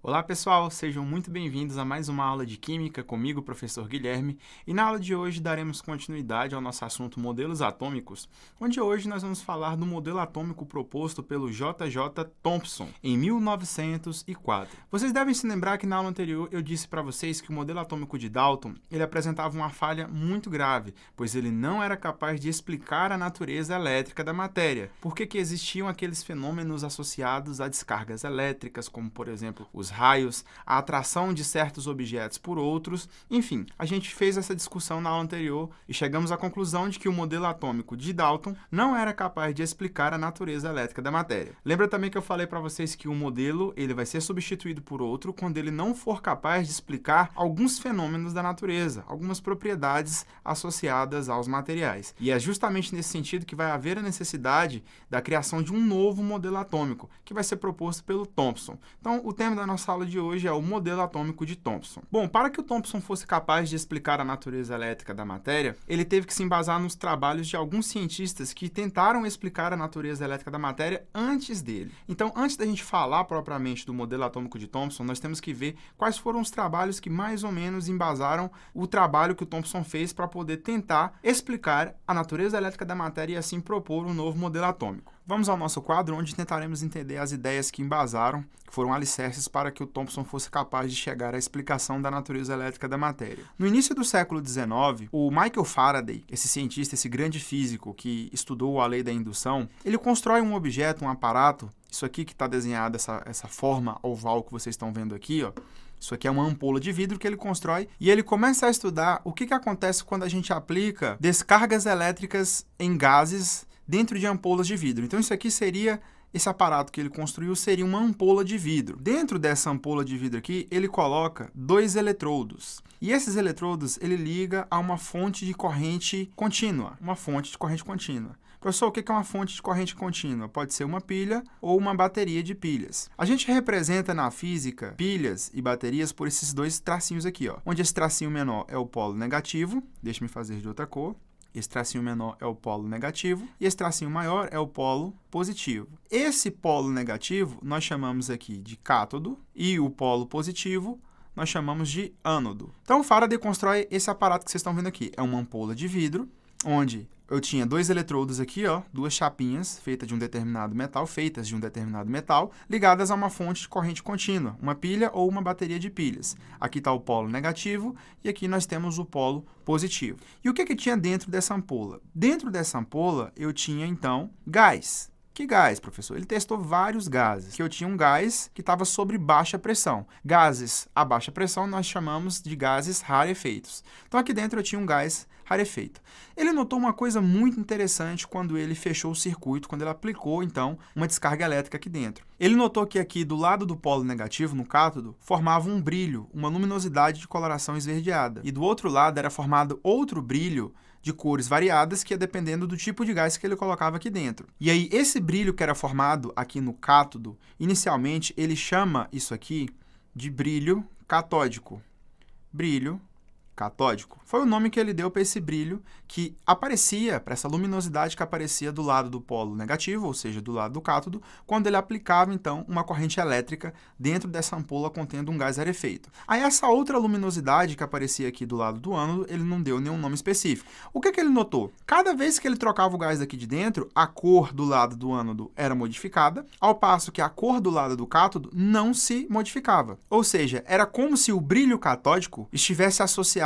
Olá pessoal, sejam muito bem-vindos a mais uma aula de Química comigo, professor Guilherme, e na aula de hoje daremos continuidade ao nosso assunto modelos atômicos, onde hoje nós vamos falar do modelo atômico proposto pelo J.J. Thomson em 1904. Vocês devem se lembrar que na aula anterior eu disse para vocês que o modelo atômico de Dalton ele apresentava uma falha muito grave, pois ele não era capaz de explicar a natureza elétrica da matéria, porque que existiam aqueles fenômenos associados a descargas elétricas, como por exemplo os raios, a atração de certos objetos por outros, enfim, a gente fez essa discussão na aula anterior e chegamos à conclusão de que o modelo atômico de Dalton não era capaz de explicar a natureza elétrica da matéria. Lembra também que eu falei para vocês que o modelo ele vai ser substituído por outro quando ele não for capaz de explicar alguns fenômenos da natureza, algumas propriedades associadas aos materiais. E é justamente nesse sentido que vai haver a necessidade da criação de um novo modelo atômico, que vai ser proposto pelo Thomson. Então, o tema da nossa aula de hoje é o modelo atômico de Thomson. Bom, para que o Thomson fosse capaz de explicar a natureza elétrica da matéria, ele teve que se embasar nos trabalhos de alguns cientistas que tentaram explicar a natureza elétrica da matéria antes dele. Então, antes da gente falar propriamente do modelo atômico de Thomson, nós temos que ver quais foram os trabalhos que mais ou menos embasaram o trabalho que o Thomson fez para poder tentar explicar a natureza elétrica da matéria e assim propor um novo modelo atômico. Vamos ao nosso quadro, onde tentaremos entender as ideias que embasaram, que foram alicerces para que o Thomson fosse capaz de chegar à explicação da natureza elétrica da matéria. No início do século XIX, o Michael Faraday, esse cientista, esse grande físico que estudou a lei da indução, ele constrói um objeto, um aparato, isso aqui que está desenhado, essa forma oval que vocês estão vendo aqui, ó. Isso aqui é uma ampola de vidro que ele constrói e ele começa a estudar o que acontece quando a gente aplica descargas elétricas em gases dentro de ampolas de vidro. Então, isso aqui seria, esse aparato que ele construiu seria uma ampola de vidro. Dentro dessa ampola de vidro aqui, ele coloca 2 eletrodos. E esses eletrodos, ele liga a uma fonte de corrente contínua. Uma fonte de corrente contínua. Professor, o que é uma fonte de corrente contínua? Pode ser uma pilha ou uma bateria de pilhas. A gente representa na física pilhas e baterias por esses 2 tracinhos aqui, ó. Onde esse tracinho menor é o polo negativo. Deixa eu fazer de outra cor. Esse tracinho menor é o polo negativo e esse tracinho maior é o polo positivo. Esse polo negativo nós chamamos aqui de cátodo e o polo positivo nós chamamos de ânodo. Então, o Faraday constrói esse aparato que vocês estão vendo aqui. É uma ampola de vidro, onde eu tinha 2 eletrodos aqui, ó, 2 chapinhas feitas de um determinado metal, ligadas a uma fonte de corrente contínua, uma pilha ou uma bateria de pilhas. Aqui está o polo negativo e aqui nós temos o polo positivo. E o que tinha dentro dessa ampola? Dentro dessa ampola eu tinha, então, gás. Que gás, professor? Ele testou vários gases. Que eu tinha um gás que estava sob baixa pressão. Gases a baixa pressão nós chamamos de gases rarefeitos. Então, aqui dentro eu tinha um gás rarefeito. Ele notou uma coisa muito interessante quando ele fechou o circuito, quando ele aplicou, então, uma descarga elétrica aqui dentro. Ele notou que aqui do lado do polo negativo, no cátodo, formava um brilho, uma luminosidade de coloração esverdeada. E do outro lado era formado outro brilho de cores variadas, que ia dependendo do tipo de gás que ele colocava aqui dentro. E aí, esse brilho que era formado aqui no cátodo, inicialmente, ele chama isso aqui de brilho catódico. Brilho catódico. Foi o nome que ele deu para esse brilho que aparecia, para essa luminosidade que aparecia do lado do polo negativo, ou seja, do lado do cátodo, quando ele aplicava, então, uma corrente elétrica dentro dessa ampola contendo um gás rarefeito. Aí, essa outra luminosidade que aparecia aqui do lado do ânodo, ele não deu nenhum nome específico. O que ele notou? Cada vez que ele trocava o gás daqui de dentro, a cor do lado do ânodo era modificada, ao passo que a cor do lado do cátodo não se modificava. Ou seja, era como se o brilho catódico estivesse associado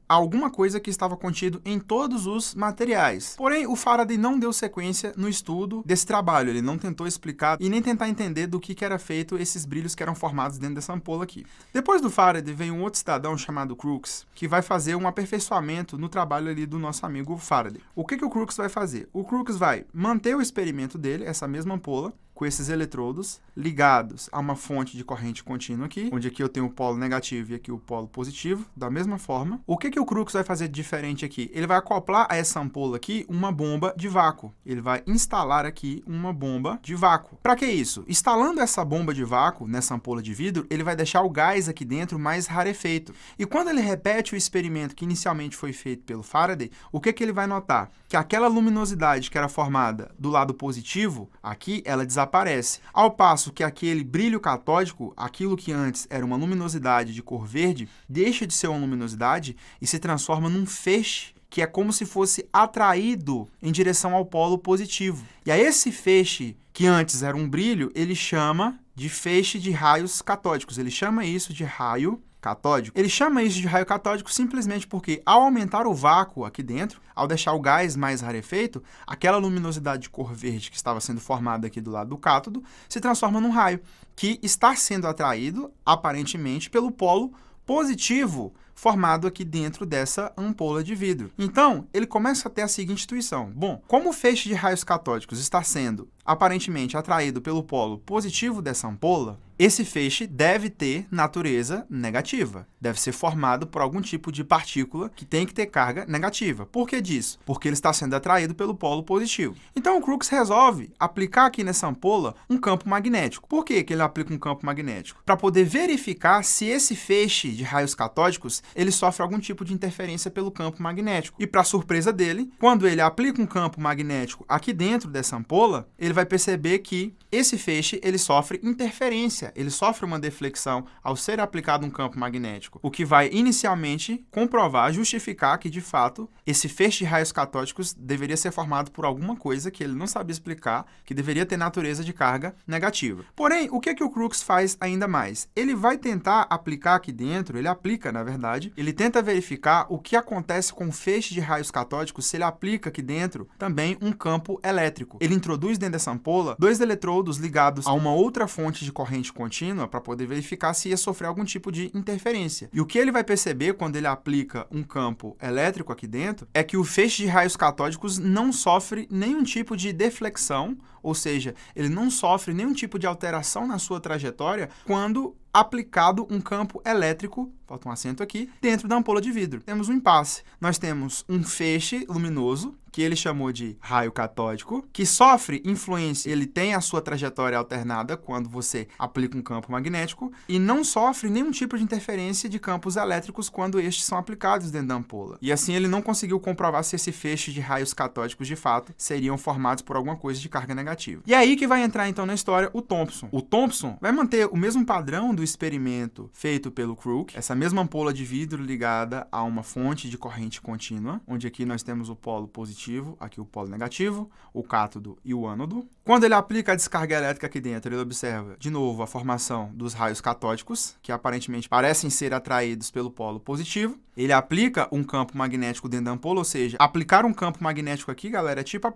a alguma coisa que estava contido em todos os materiais. Porém, o Faraday não deu sequência no estudo desse trabalho. Ele não tentou explicar e nem tentar entender do que era feito esses brilhos que eram formados dentro dessa ampola aqui. Depois do Faraday, veio um outro cidadão chamado Crookes, que vai fazer um aperfeiçoamento no trabalho ali do nosso amigo Faraday. O que o Crookes vai fazer? O Crookes vai manter o experimento dele, essa mesma ampola, com esses eletrodos ligados a uma fonte de corrente contínua aqui, onde aqui eu tenho o polo negativo e aqui o polo positivo, da mesma forma. O que o Crookes vai fazer de diferente aqui? Ele vai acoplar a essa ampola aqui uma bomba de vácuo. Ele vai instalar aqui uma bomba de vácuo. Para que isso? Instalando essa bomba de vácuo nessa ampola de vidro, ele vai deixar o gás aqui dentro mais rarefeito. E quando ele repete o experimento que inicialmente foi feito pelo Faraday, o que ele vai notar? Que aquela luminosidade que era formada do lado positivo, aqui, ela desaparece desaparece. Ao passo que aquele brilho catódico, aquilo que antes era uma luminosidade de cor verde, deixa de ser uma luminosidade e se transforma num feixe que é como se fosse atraído em direção ao polo positivo. E a esse feixe, que antes era um brilho, ele chama de feixe de raios catódicos. Ele chama isso de raio catódico. Ele chama isso de raio catódico simplesmente porque, ao aumentar o vácuo aqui dentro, ao deixar o gás mais rarefeito, aquela luminosidade de cor verde que estava sendo formada aqui do lado do cátodo se transforma num raio, que está sendo atraído, aparentemente, pelo polo positivo formado aqui dentro dessa ampola de vidro. Então, ele começa a ter a seguinte intuição. Bom, como o feixe de raios catódicos está sendo aparentemente atraído pelo polo positivo dessa ampola, esse feixe deve ter natureza negativa. Deve ser formado por algum tipo de partícula que tem que ter carga negativa. Por que disso? Porque ele está sendo atraído pelo polo positivo. Então, o Crookes resolve aplicar aqui nessa ampola um campo magnético. Por que ele aplica um campo magnético? Para poder verificar se esse feixe de raios catódicos ele sofre algum tipo de interferência pelo campo magnético. E, para surpresa dele, quando ele aplica um campo magnético aqui dentro dessa ampola, ele vai perceber que esse feixe ele sofre interferência, ele sofre uma deflexão ao ser aplicado um campo magnético, o que vai inicialmente comprovar, justificar que, de fato, esse feixe de raios catódicos deveria ser formado por alguma coisa que ele não sabia explicar, que deveria ter natureza de carga negativa. Porém, o que o Crookes faz ainda mais? Ele vai tentar aplicar aqui dentro, ele aplica, na verdade, ele tenta verificar o que acontece com o feixe de raios catódicos se ele aplica aqui dentro também um campo elétrico. Ele introduz dentro dessa ampola 2 eletrodos ligados a uma outra fonte de corrente contínua para poder verificar se ia sofrer algum tipo de interferência. E o que ele vai perceber quando ele aplica um campo elétrico aqui dentro é que o feixe de raios catódicos não sofre nenhum tipo de deflexão, ou seja, ele não sofre nenhum tipo de alteração na sua trajetória quando aplicado um campo elétrico, falta um acento aqui, dentro da ampola de vidro. Temos um impasse. Nós temos um feixe luminoso, que ele chamou de raio catódico, que sofre influência, ele tem a sua trajetória alternada quando você aplica um campo magnético, e não sofre nenhum tipo de interferência de campos elétricos quando estes são aplicados dentro da ampola. E assim ele não conseguiu comprovar se esse feixe de raios catódicos, de fato, seriam formados por alguma coisa de carga negativa. E é aí que vai entrar, então, na história o Thomson. O Thomson vai manter o mesmo padrão do experimento feito pelo Crookes, essa mesma ampola de vidro ligada a uma fonte de corrente contínua, onde aqui nós temos o polo positivo, aqui o polo negativo, o cátodo e o ânodo. Quando ele aplica a descarga elétrica aqui dentro, ele observa, de novo, a formação dos raios catódicos, que aparentemente parecem ser atraídos pelo polo positivo. Ele aplica um campo magnético dentro da ampola, ou seja, aplicar um campo magnético aqui, galera, é tipo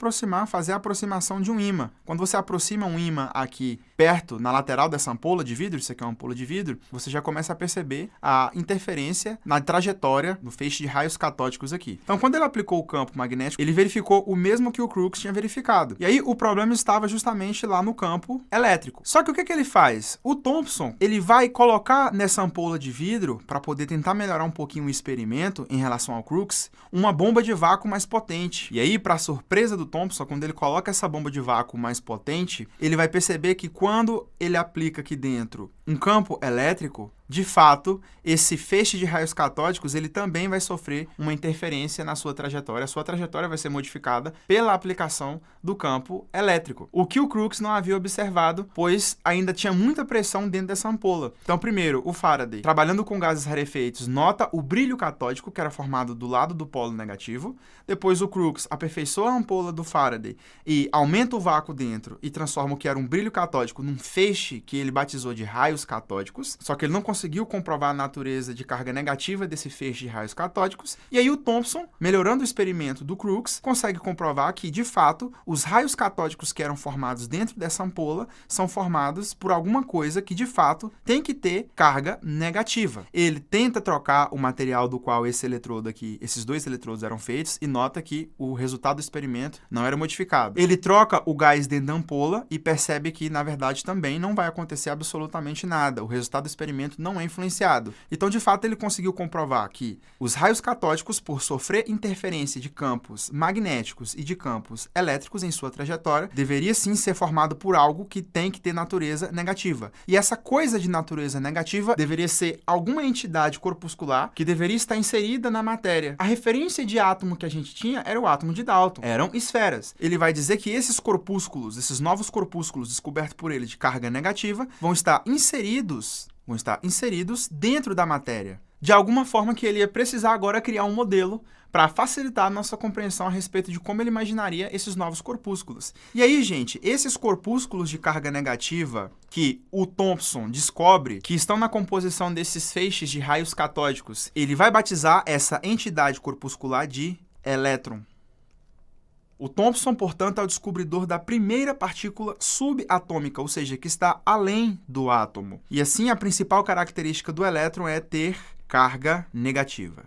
fazer a aproximação de um ímã. Quando você aproxima um ímã aqui perto, na lateral dessa ampola de vidro, isso aqui é uma ampola de vidro, você já começa a perceber a interferência na trajetória do feixe de raios catódicos aqui. Então, quando ele aplicou o campo magnético, ele verificou o mesmo que o Crookes tinha verificado. E aí, o problema estava justamente lá no campo elétrico. Só que o que ele faz? O Thomson, ele vai colocar nessa ampola de vidro, para poder tentar melhorar um pouquinho o experimento em relação ao Crookes, uma bomba de vácuo mais potente. E aí, para surpresa do Thomson, quando ele coloca essa bomba de vácuo mais potente, ele vai perceber que quando ele aplica aqui dentro um campo elétrico, de fato, esse feixe de raios catódicos, ele também vai sofrer uma interferência na sua trajetória. A sua trajetória vai ser modificada pela aplicação do campo elétrico. O que o Crookes não havia observado, pois ainda tinha muita pressão dentro dessa ampola. Então, primeiro, o Faraday, trabalhando com gases rarefeitos, nota o brilho catódico, que era formado do lado do polo negativo. Depois, o Crookes aperfeiçoa a ampola do Faraday e aumenta o vácuo dentro e transforma o que era um brilho catódico num feixe que ele batizou de raios catódicos. Só que ele não conseguiu comprovar a natureza de carga negativa desse feixe de raios catódicos. E aí o Thomson, melhorando o experimento do Crookes, consegue comprovar que, de fato, os raios catódicos que eram formados dentro dessa ampola são formados por alguma coisa que, de fato, tem que ter carga negativa. Ele tenta trocar o material do qual esse eletrodo aqui, esses 2 eletrodos eram feitos, e nota que o resultado do experimento não era modificado. Ele troca o gás dentro da ampola e percebe que, na verdade, também não vai acontecer absolutamente nada. O resultado do experimento não é influenciado. Então, de fato, ele conseguiu comprovar que os raios catódicos, por sofrer interferência de campos magnéticos e de campos elétricos em sua trajetória, deveria sim ser formado por algo que tem que ter natureza negativa. E essa coisa de natureza negativa deveria ser alguma entidade corpuscular que deveria estar inserida na matéria. A referência de átomo que a gente tinha era o átomo de Dalton. Eram esferas. Ele vai dizer que esses corpúsculos, esses novos corpúsculos descobertos por ele de carga negativa, vão estar inseridos dentro da matéria. De alguma forma que ele ia precisar agora criar um modelo para facilitar a nossa compreensão a respeito de como ele imaginaria esses novos corpúsculos. E aí, gente, esses corpúsculos de carga negativa que o Thomson descobre que estão na composição desses feixes de raios catódicos, ele vai batizar essa entidade corpuscular de elétron. O Thomson, portanto, é o descobridor da primeira partícula subatômica, ou seja, que está além do átomo. E assim, a principal característica do elétron é ter carga negativa.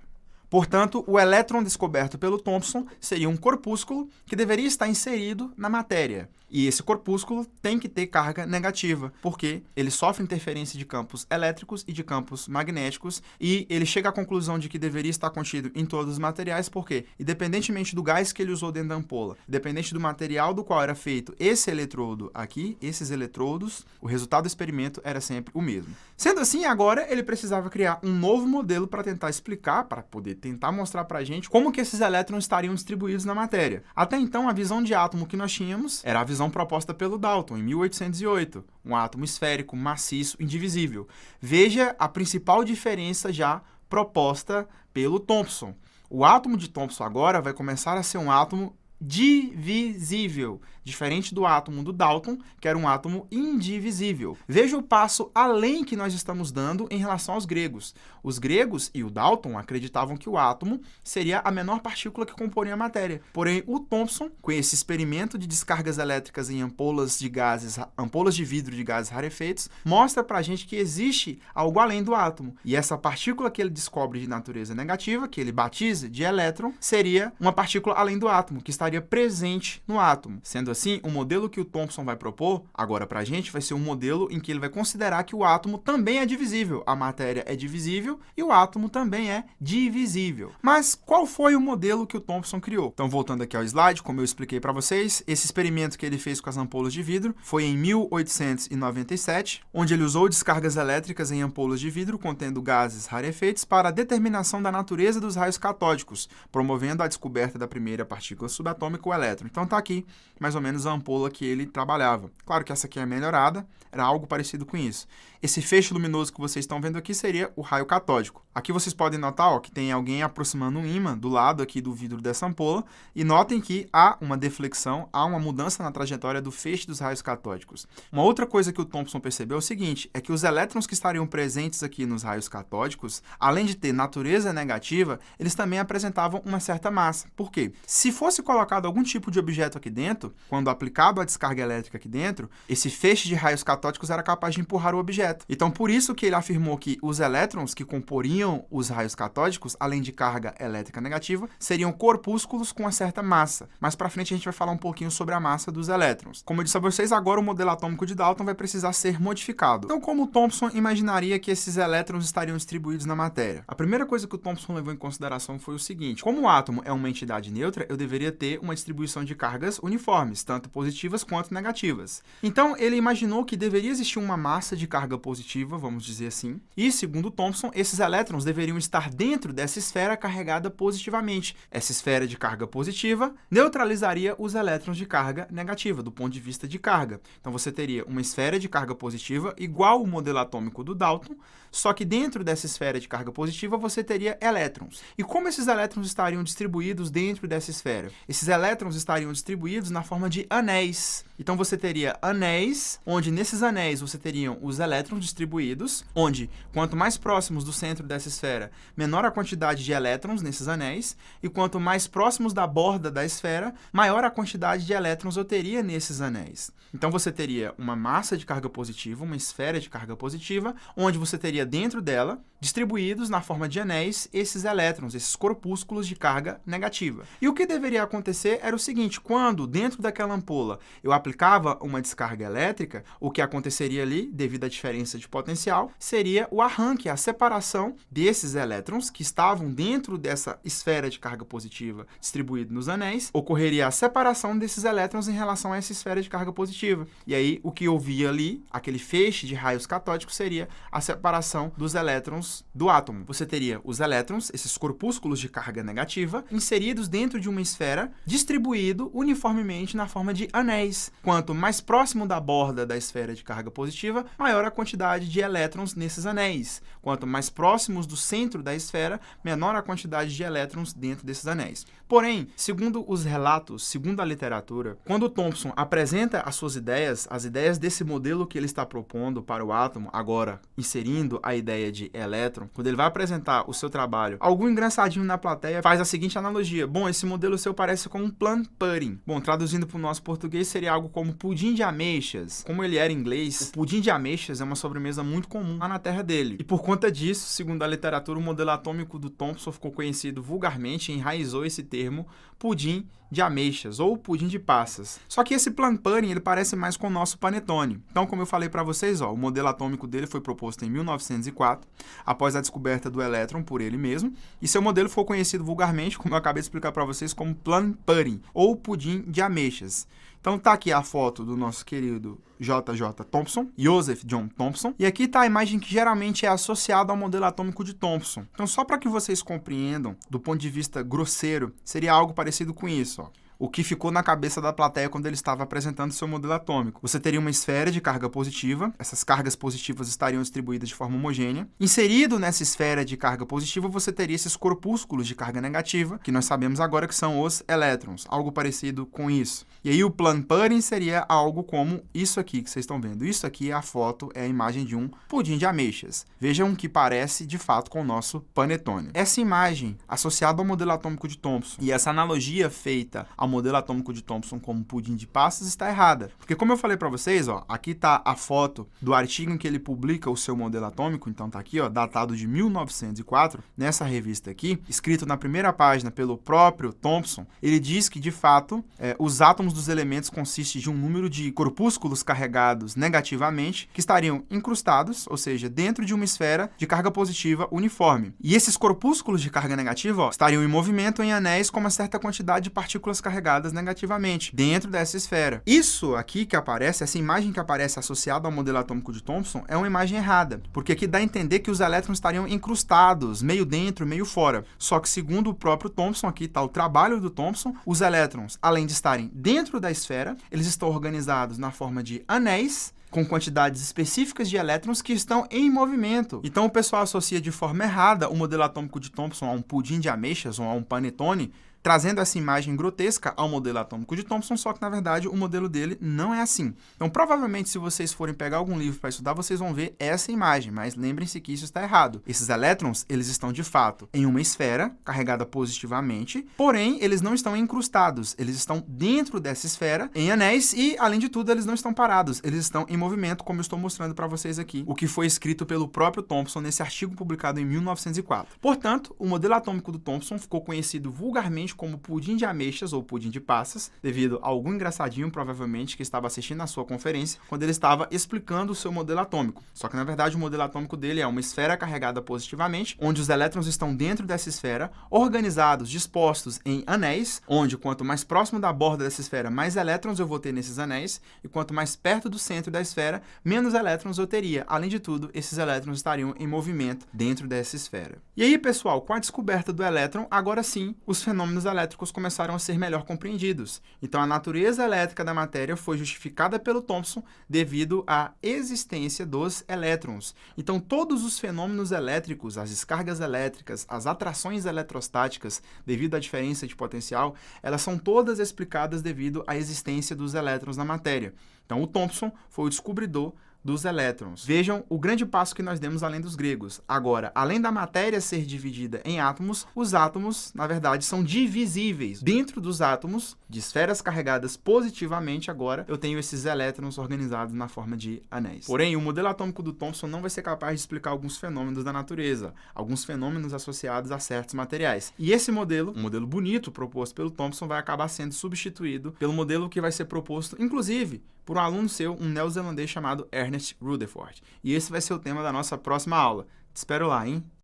Portanto, o elétron descoberto pelo Thomson seria um corpúsculo que deveria estar inserido na matéria. E esse corpúsculo tem que ter carga negativa, porque ele sofre interferência de campos elétricos e de campos magnéticos, e ele chega à conclusão de que deveria estar contido em todos os materiais, porque, independentemente do gás que ele usou dentro da ampola, independente do material do qual era feito esse eletrodo aqui, esses eletrodos, o resultado do experimento era sempre o mesmo. Sendo assim, agora ele precisava criar um novo modelo para tentar explicar, para poder tentar mostrar para a gente como que esses elétrons estariam distribuídos na matéria. Até então, a visão de átomo que nós tínhamos era a visão proposta pelo Dalton, em 1808, um átomo esférico, maciço, indivisível. Veja a principal diferença já proposta pelo Thomson. O átomo de Thomson agora vai começar a ser um átomo divisível, diferente do átomo do Dalton, que era um átomo indivisível. Veja o passo além que nós estamos dando em relação aos gregos. Os gregos e o Dalton acreditavam que o átomo seria a menor partícula que comporia a matéria. Porém, o Thomson, com esse experimento de descargas elétricas em ampolas de vidro de gases rarefeitos, mostra pra gente que existe algo além do átomo. E essa partícula que ele descobre de natureza negativa, que ele batiza de elétron, seria uma partícula além do átomo, que estaria presente no átomo. Sendo assim, o modelo que o Thomson vai propor agora pra gente vai ser um modelo em que ele vai considerar que o átomo também é divisível. A matéria é divisível e o átomo também é divisível. Mas qual foi o modelo que o Thomson criou? Então, voltando aqui ao slide, como eu expliquei para vocês, esse experimento que ele fez com as ampolas de vidro foi em 1897, onde ele usou descargas elétricas em ampolas de vidro contendo gases rarefeitos para a determinação da natureza dos raios catódicos, promovendo a descoberta da primeira partícula subatômica, o elétron. Então tá aqui mais ou menos a ampola que ele trabalhava. Claro que essa aqui é melhorada, era algo parecido com isso. Esse feixe luminoso que vocês estão vendo aqui seria o raio catódico. Aqui vocês podem notar que tem alguém aproximando um ímã do lado aqui do vidro dessa ampola, e notem que há uma deflexão, há uma mudança na trajetória do feixe dos raios catódicos. Uma outra coisa que o Thomson percebeu é o seguinte, é que os elétrons que estariam presentes aqui nos raios catódicos, além de ter natureza negativa, eles também apresentavam uma certa massa. Por quê? Se fosse colocado algum tipo de objeto aqui dentro, quando aplicado a descarga elétrica aqui dentro, esse feixe de raios catódicos era capaz de empurrar o objeto. Então, por isso que ele afirmou que os elétrons que comporiam os raios catódicos, além de carga elétrica negativa, seriam corpúsculos com uma certa massa. Mais pra frente a gente vai falar um pouquinho sobre a massa dos elétrons. Como eu disse a vocês, agora o modelo atômico de Dalton vai precisar ser modificado. Então, como o Thomson imaginaria que esses elétrons estariam distribuídos na matéria? A primeira coisa que o Thomson levou em consideração foi o seguinte: como o átomo é uma entidade neutra, eu deveria ter uma distribuição de cargas uniformes, tanto positivas quanto negativas. Então, ele imaginou que deveria existir uma massa de carga positiva, vamos dizer assim, e, segundo Thomson, esses elétrons deveriam estar dentro dessa esfera carregada positivamente. Essa esfera de carga positiva neutralizaria os elétrons de carga negativa, do ponto de vista de carga. Então, você teria uma esfera de carga positiva igual o modelo atômico do Dalton, só que dentro dessa esfera de carga positiva você teria elétrons. E como esses elétrons estariam distribuídos dentro dessa esfera? Esses elétrons estariam distribuídos na forma de anéis. Então você teria anéis, onde nesses anéis você teriam os elétrons distribuídos, onde quanto mais próximos do centro dessa esfera, menor a quantidade de elétrons nesses anéis, e quanto mais próximos da borda da esfera, maior a quantidade de elétrons eu teria nesses anéis. Então você teria uma massa de carga positiva, uma esfera de carga positiva, onde você teria dentro dela, distribuídos na forma de anéis, esses elétrons, esses corpúsculos de carga negativa. E o que deveria acontecer era o seguinte: quando dentro aquela ampola eu aplicava uma descarga elétrica, o que aconteceria ali, devido à diferença de potencial, seria o arranque, a separação desses elétrons que estavam dentro dessa esfera de carga positiva distribuída nos anéis, ocorreria a separação desses elétrons em relação a essa esfera de carga positiva. E aí, o que eu via ali, aquele feixe de raios catódicos, seria a separação dos elétrons do átomo. Você teria os elétrons, esses corpúsculos de carga negativa, inseridos dentro de uma esfera, distribuído uniformemente na forma de anéis. Quanto mais próximo da borda da esfera de carga positiva, maior a quantidade de elétrons nesses anéis. Quanto mais próximos do centro da esfera, menor a quantidade de elétrons dentro desses anéis. Porém, segundo os relatos, segundo a literatura, quando Thomson apresenta as suas ideias, as ideias desse modelo que ele está propondo para o átomo, agora inserindo a ideia de elétron, quando ele vai apresentar o seu trabalho, algum engraçadinho na plateia faz a seguinte analogia: bom, esse modelo seu parece com um plum pudding. Bom, traduzindo para o nosso português, seria algo como pudim de ameixas. Como ele era em inglês, o pudim de ameixas é uma sobremesa muito comum lá na terra dele. E por conta disso, segundo a literatura, o modelo atômico do Thomson ficou conhecido vulgarmente e enraizou esse termo pudim de ameixas ou pudim de passas. Só que esse plum pudding, ele parece mais com o nosso panetone. Então, como eu falei para vocês, o modelo atômico dele foi proposto em 1904, após a descoberta do elétron por ele mesmo, e seu modelo ficou conhecido vulgarmente, como eu acabei de explicar para vocês, como plum pudding ou pudim de ameixas. Então tá aqui a foto do nosso querido J.J. Thomson, Joseph John Thomson, e aqui tá a imagem que geralmente é associada ao modelo atômico de Thomson. Então, só para que vocês compreendam, do ponto de vista grosseiro, seria algo parecido com isso, o que ficou na cabeça da plateia quando ele estava apresentando seu modelo atômico. Você teria uma esfera de carga positiva, essas cargas positivas estariam distribuídas de forma homogênea. Inserido nessa esfera de carga positiva, você teria esses corpúsculos de carga negativa, que nós sabemos agora que são os elétrons, algo parecido com isso. E aí o plum pudding seria algo como isso aqui que vocês estão vendo. Isso aqui é a foto, é a imagem de um pudim de ameixas. Vejam que parece, de fato, com o nosso panetone. Essa imagem, associada ao modelo atômico de Thomson, e essa analogia feita ao modelo atômico de Thomson como pudim de passas, está errada. Porque, como eu falei para vocês, aqui está a foto do artigo em que ele publica o seu modelo atômico. Então tá aqui, datado de 1904, nessa revista aqui, escrito na primeira página pelo próprio Thomson. Ele diz que, de fato, os átomos dos elementos consistem de um número de corpúsculos carregados negativamente que estariam incrustados, ou seja, dentro de uma esfera de carga positiva uniforme. E esses corpúsculos de carga negativa estariam em movimento em anéis com uma certa quantidade de partículas carregadas negativamente dentro dessa esfera. Isso aqui que aparece, essa imagem que aparece associada ao modelo atômico de Thomson, é uma imagem errada, porque aqui dá a entender que os elétrons estariam incrustados, meio dentro, meio fora. Só que, segundo o próprio Thomson, aqui está o trabalho do Thomson, os elétrons, além de estarem dentro da esfera, eles estão organizados na forma de anéis, com quantidades específicas de elétrons que estão em movimento. Então o pessoal associa de forma errada o modelo atômico de Thomson a um pudim de ameixas ou a um panetone, trazendo essa imagem grotesca ao modelo atômico de Thomson, só que, na verdade, o modelo dele não é assim. Então, provavelmente, se vocês forem pegar algum livro para estudar, vocês vão ver essa imagem, mas lembrem-se que isso está errado. Esses elétrons, eles estão, de fato, em uma esfera carregada positivamente, porém, eles não estão incrustados, eles estão dentro dessa esfera, em anéis, e, além de tudo, eles não estão parados, eles estão em movimento, como eu estou mostrando para vocês aqui, o que foi escrito pelo próprio Thomson nesse artigo publicado em 1904. Portanto, o modelo atômico do Thomson ficou conhecido vulgarmente como pudim de ameixas ou pudim de passas, devido a algum engraçadinho, provavelmente, que estava assistindo a sua conferência, quando ele estava explicando o seu modelo atômico. Só que, na verdade, o modelo atômico dele é uma esfera carregada positivamente, onde os elétrons estão dentro dessa esfera, organizados, dispostos em anéis, onde, quanto mais próximo da borda dessa esfera, mais elétrons eu vou ter nesses anéis, e quanto mais perto do centro da esfera, menos elétrons eu teria. Além de tudo, esses elétrons estariam em movimento dentro dessa esfera. E aí, pessoal, com a descoberta do elétron, agora sim, os fenômenos elétricos começaram a ser melhor compreendidos. Então, a natureza elétrica da matéria foi justificada pelo Thomson devido à existência dos elétrons. Então, todos os fenômenos elétricos, as descargas elétricas, as atrações eletrostáticas, devido à diferença de potencial, elas são todas explicadas devido à existência dos elétrons na matéria. Então, o Thomson foi o descobridor dos elétrons. Vejam o grande passo que nós demos além dos gregos. Agora, além da matéria ser dividida em átomos, os átomos, na verdade, são divisíveis. Dentro dos átomos, de esferas carregadas positivamente, agora, eu tenho esses elétrons organizados na forma de anéis. Porém, o modelo atômico do Thomson não vai ser capaz de explicar alguns fenômenos da natureza, alguns fenômenos associados a certos materiais. E esse modelo, um modelo bonito proposto pelo Thomson, vai acabar sendo substituído pelo modelo que vai ser proposto, inclusive, por um aluno seu, um neozelandês chamado Ernest Rutherford. E esse vai ser o tema da nossa próxima aula. Te espero lá, hein?